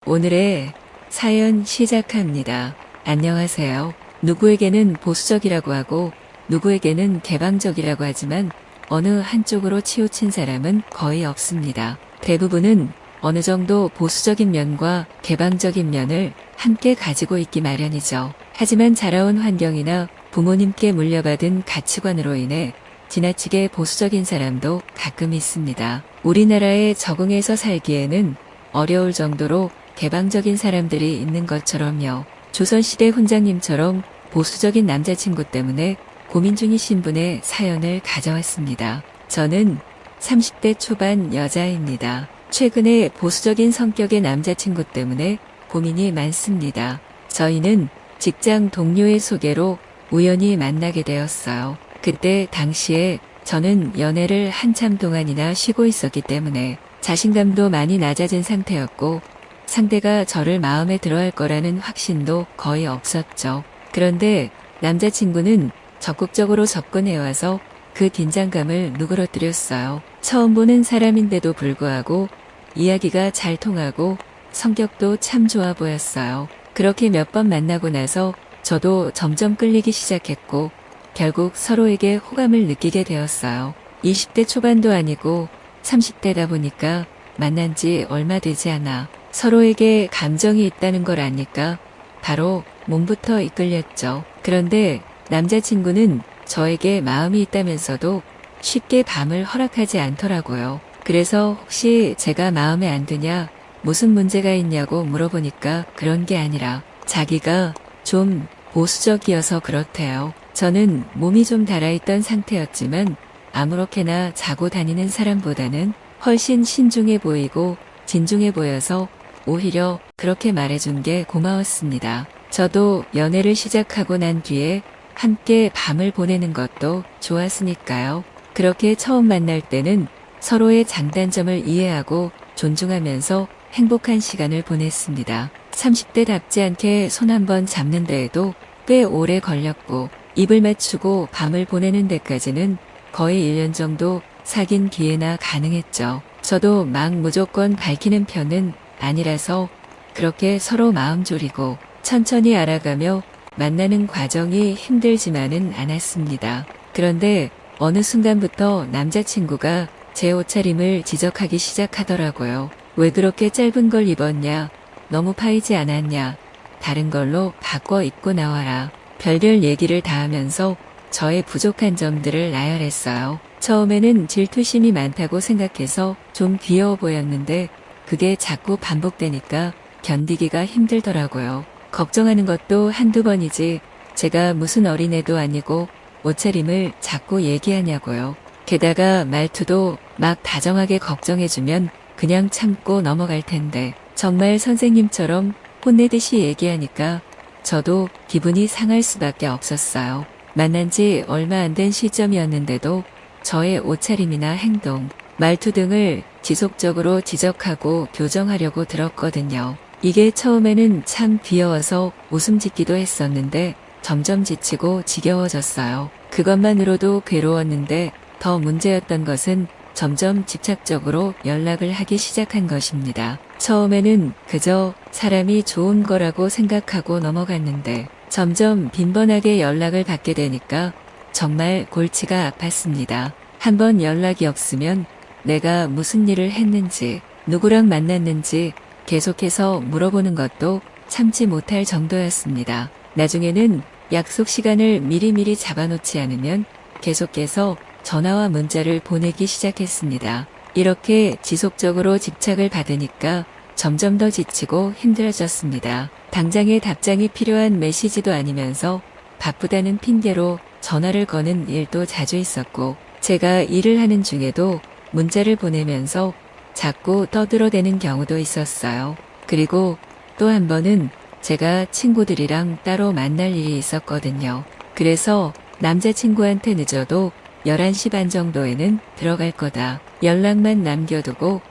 오늘의 사연 시작합니다. 안녕하세요. 누구에게는 보수적이라고 하고 누구에게는 개방적이라고 하지만 어느 한쪽으로 치우친 사람은 거의 없습니다. 대부분은 어느 정도 보수적인 면과 개방적인 면을 함께 가지고 있기 마련이죠. 하지만 자라온 환경이나 부모님께 물려받은 가치관으로 인해 지나치게 보수적인 사람도 가끔 있습니다. 우리나라에 적응해서 살기에는 어려울 정도로 개방적인 사람들이 있는 것처럼요. 조선시대 훈장님처럼 보수적인 남자친구 때문에 고민 중이신 분의 사연을 가져왔습니다. 저는 30대 초반 여자입니다. 최근에 보수적인 성격의 남자친구 때문에 고민이 많습니다. 저희는 직장 동료의 소개로 우연히 만나게 되었어요. 그때 당시에 저는 연애를 한참 동안이나 쉬고 있었기 때문에 자신감도 많이 낮아진 상태였고 상대가 저를 마음에 들어할 거라는 확신도 거의 없었죠. 그런데 남자친구는 적극적으로 접근해와서 그 긴장감을 누그러뜨렸어요. 처음 보는 사람인데도 불구하고 이야기가 잘 통하고 성격도 참 좋아 보였어요. 그렇게 몇 번 만나고 나서 저도 점점 끌리기 시작했고 결국 서로에게 호감을 느끼게 되었어요. 20대 초반도 아니고 30대다 보니까 만난 지 얼마 되지 않아 서로에게 감정이 있다는 걸 아니까 바로 몸부터 이끌렸죠. 그런데 남자친구는 저에게 마음이 있다면서도 쉽게 밤을 허락하지 않더라고요. 그래서 혹시 제가 마음에 안 드냐, 무슨 문제가 있냐고 물어보니까 그런 게 아니라 자기가 좀 보수적이어서 그렇대요. 저는 몸이 좀 달아있던 상태였지만 아무렇게나 자고 다니는 사람보다는 훨씬 신중해 보이고 진중해 보여서 오히려 그렇게 말해준 게 고마웠습니다. 저도 연애를 시작하고 난 뒤에 함께 밤을 보내는 것도 좋았으니까요. 그렇게 처음 만날 때는 서로의 장단점을 이해하고 존중하면서 행복한 시간을 보냈습니다. 30대답지 않게 손 한번 잡는 데에도 꽤 오래 걸렸고 입을 맞추고 밤을 보내는 데까지는 거의 1년 정도 사귄 기회나 가능했죠. 저도 막 무조건 밝히는 편은 아니라서 그렇게 서로 마음 졸이고 천천히 알아가며 만나는 과정이 힘들지만은 않았습니다. 그런데 어느 순간부터 남자친구가 제 옷차림을 지적하기 시작하더라고요. 왜 그렇게 짧은 걸 입었냐? 너무 파이지 않았냐? 다른 걸로 바꿔 입고 나와라. 별별 얘기를 다 하면서 저의 부족한 점들을 나열했어요. 처음에는 질투심이 많다고 생각해서 좀 귀여워 보였는데 그게 자꾸 반복되니까 견디기가 힘들더라고요. 걱정하는 것도 한두 번이지 제가 무슨 어린애도 아니고 옷차림을 자꾸 얘기하냐고요. 게다가 말투도 막 다정하게 걱정해주면 그냥 참고 넘어갈 텐데 정말 선생님처럼 혼내듯이 얘기하니까 저도 기분이 상할 수밖에 없었어요. 만난 지 얼마 안 된 시점이었는데도 저의 옷차림이나 행동, 말투 등을 지속적으로 지적하고 교정하려고 들었거든요. 이게 처음에는 참 귀여워서 웃음 짓기도 했었는데 점점 지치고 지겨워졌어요. 그것만으로도 괴로웠는데 더 문제였던 것은 점점 집착적으로 연락을 하기 시작한 것입니다. 처음에는 그저 사람이 좋은 거라고 생각하고 넘어갔는데 점점 빈번하게 연락을 받게 되니까 정말 골치가 아팠습니다. 한번 연락이 없으면 내가 무슨 일을 했는지, 누구랑 만났는지 계속해서 물어보는 것도 참지 못할 정도였습니다. 나중에는 약속 시간을 미리미리 잡아놓지 않으면 계속해서 전화와 문자를 보내기 시작했습니다. 이렇게 지속적으로 집착을 받으니까 점점 더 지치고 힘들어졌습니다. 당장의 답장이 필요한 메시지도 아니면서 바쁘다는 핑계로 전화를 거는 일도 자주 있었고 제가 일을 하는 중에도 문자를 보내면서 자꾸 떠들어대는 경우도 있었어요. 그리고 또 한 번은 제가 친구들이랑 따로 만날 일이 있었거든요. 그래서 남자친구한테 늦어도 11시 반 정도에는 들어갈 거다. 연락만 남겨두고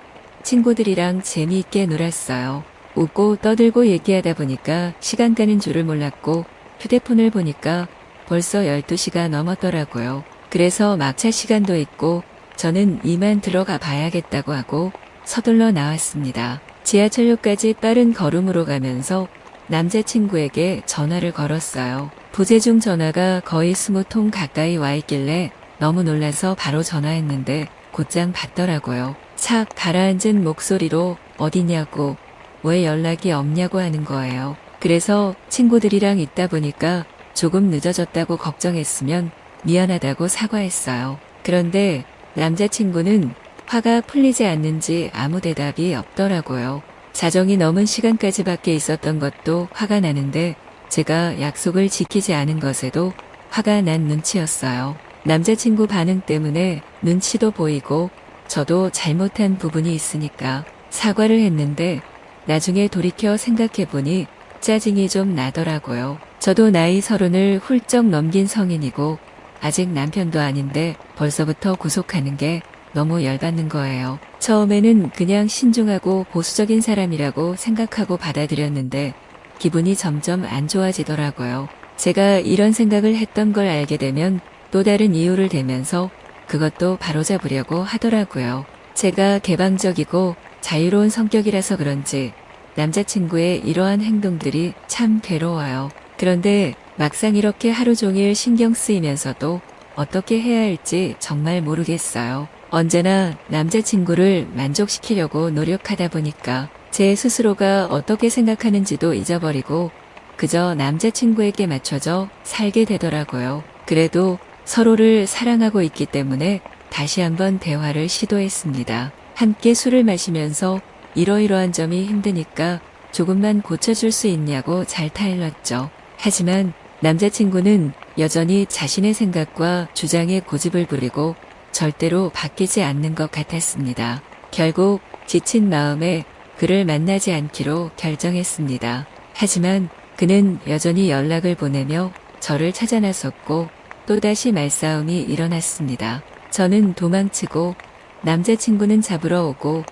친구들이랑 재미있게 놀았어요. 웃고 떠들고 얘기하다 보니까 시간 가는 줄을 몰랐고 휴대폰을 보니까 벌써 12시가 넘었더라고요. 그래서 막차 시간도 있고 저는 이만 들어가 봐야겠다고 하고 서둘러 나왔습니다. 지하철역까지 빠른 걸음으로 가면서 남자친구에게 전화를 걸었어요. 부재중 전화가 거의 20통 가까이 와 있길래 너무 놀라서 바로 전화했는데 곧장 받더라고요. 착 가라앉은 목소리로 어디냐고, 왜 연락이 없냐고 하는 거예요. 그래서 친구들이랑 있다 보니까 조금 늦어졌다고 걱정했으면 미안하다고 사과했어요. 그런데 남자친구는 화가 풀리지 않는지 아무 대답이 없더라고요. 자정이 넘은 시간까지 밖에 있었던 것도 화가 나는데 제가 약속을 지키지 않은 것에도 화가 난 눈치였어요. 남자친구 반응 때문에 눈치도 보이고 저도 잘못한 부분이 있으니까 사과를 했는데 나중에 돌이켜 생각해보니 짜증이 좀 나더라고요. 저도 나이 30을 훌쩍 넘긴 성인이고 아직 남편도 아닌데 벌써부터 구속하는 게 너무 열받는 거예요. 처음에는 그냥 신중하고 보수적인 사람이라고 생각하고 받아들였는데 기분이 점점 안 좋아지더라고요. 제가 이런 생각을 했던 걸 알게 되면 또 다른 이유를 대면서 그것도 바로잡으려고 하더라고요. 제가 개방적이고 자유로운 성격이라서 그런지 남자친구의 이러한 행동들이 참 괴로워요. 그런데 막상 이렇게 하루 종일 신경 쓰이면서도 어떻게 해야 할지 정말 모르겠어요. 언제나 남자친구를 만족시키려고 노력하다 보니까 제 스스로가 어떻게 생각하는지도 잊어버리고 그저 남자친구에게 맞춰져 살게 되더라고요. 그래도 서로를 사랑하고 있기 때문에 다시 한번 대화를 시도했습니다. 함께 술을 마시면서 이러이러한 점이 힘드니까 조금만 고쳐줄 수 있냐고 잘 타일렀죠. 하지만 남자친구는 여전히 자신의 생각과 주장에 고집을 부리고 절대로 바뀌지 않는 것 같았습니다. 결국 지친 마음에 그를 만나지 않기로 결정했습니다. 하지만 그는 여전히 연락을 보내며 저를 찾아 나섰고 또다시 말싸움이 일어났습니다. 저는 도망치고 남자친구는 잡으러 오고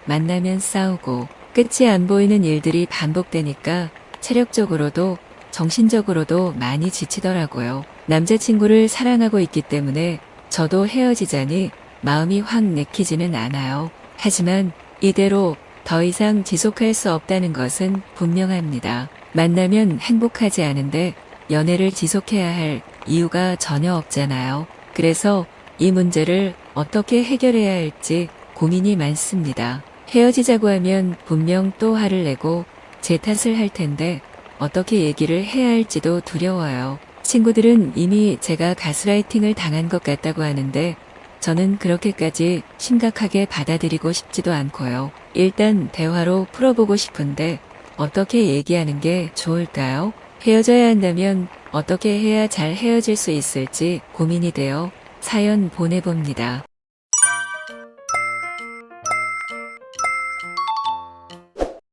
만나면 싸우고 끝이 안 보이는 일들이 반복되니까 체력적으로도 정신적으로도 많이 지치더라고요. 남자친구를 사랑하고 있기 때문에 저도 헤어지자니 마음이 확 내키지는 않아요. 하지만 이대로 더 이상 지속할 수 없다는 것은 분명합니다. 만나면 행복하지 않은데 연애를 지속해야 할 이유가 전혀 없잖아요. 그래서 이 문제를 어떻게 해결해야 할지 고민이 많습니다. 헤어지자고 하면 분명 또 화를 내고 제 탓을 할 텐데 어떻게 얘기를 해야 할지도 두려워요. 친구들은 이미 제가 가스라이팅을 당한 것 같다고 하는데 저는 그렇게까지 심각하게 받아들이고 싶지도 않고요. 일단 대화로 풀어보고 싶은데 어떻게 얘기하는 게 좋을까요? 헤어져야 한다면 어떻게 해야 잘 헤어질 수 있을지 고민이 되어 사연 보내봅니다.